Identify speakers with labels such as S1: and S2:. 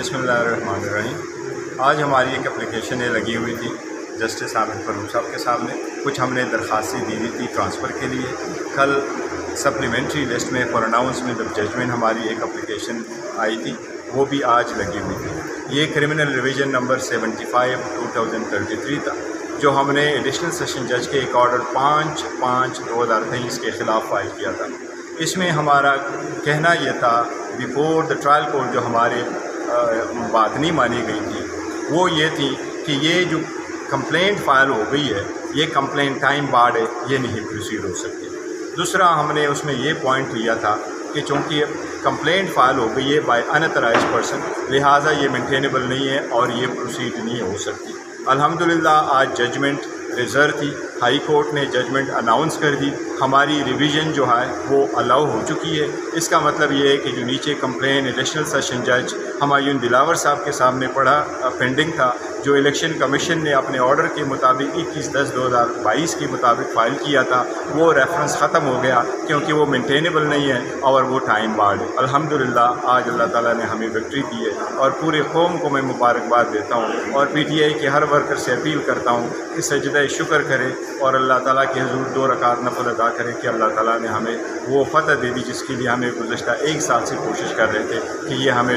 S1: बिस्मिल्लाहिर्रहमानिर्रहीम। आज हमारी एक एप्लीकेशन लगी हुई थी जस्टिस आमिर फारूक साहब के सामने। कुछ हमने दरख्वास्तें दी थी ट्रांसफ़र के लिए। कल सप्लीमेंट्री लिस्ट में फॉर अनाउंसमेंट ऑफ जजमेंट हमारी एक एप्लीकेशन आई थी, वो भी आज लगी हुई थी। ये क्रिमिनल रिवीजन नंबर 75/2033 था, जो हमने एडिशनल सेशन जज के एक ऑर्डर 5/5/2023 के ख़िलाफ़ फाइल किया था। इसमें हमारा कहना यह था, बिफोर द ट्रायल कोर्ट जो हमारे बात नहीं मानी गई थी, वो ये थी कि ये जो कंप्लेंट फ़ाइल हो गई है, ये कंप्लेंट टाइम बार्ड है, ये नहीं प्रोसीड हो सकती। दूसरा, हमने उसमें ये पॉइंट लिया था कि चूँकि कंप्लेंट फ़ाइल हो गई है बाय अनऑथराइज्ड पर्सन, लिहाजा ये मेंटेनेबल नहीं है और ये प्रोसीड नहीं हो सकती। अल्हम्दुलिल्लाह आज जजमेंट रिज़र्व थी, हाई कोर्ट ने जजमेंट अनाउंस कर दी। हमारी रिवीजन जो है वो अलाउ हो चुकी है। इसका मतलब ये है कि जो नीचे कंप्लेन एडिशनल सेशन जज हुमायूं दिलावर साहब के सामने पड़ा पेंडिंग था, जो इलेक्शन कमीशन ने अपने ऑर्डर के मुताबिक 21/10/2022 के मुताबिक फ़ाइल किया था, वो रेफरेंस ख़त्म हो गया क्योंकि वो मेंटेनेबल नहीं है और वो टाइम बार्ड है। अल्हम्दुलिल्लाह आज अल्लाह ताला ने हमें विक्ट्री दी है और पूरे कौम को मैं मुबारकबाद देता हूँ और PTI के हर वर्कर से अपील करता हूँ कि सजदा शुक्र करे और अल्लाह ताला के हुज़ूर 2 रकात नफ़ल अदा करें कि अल्लाह ताला ने हमें वो फ़तह दे दी जिसके लिए हमें गुज़श्ता 1 साल से कोशिश कर रहे थे कि ये हमें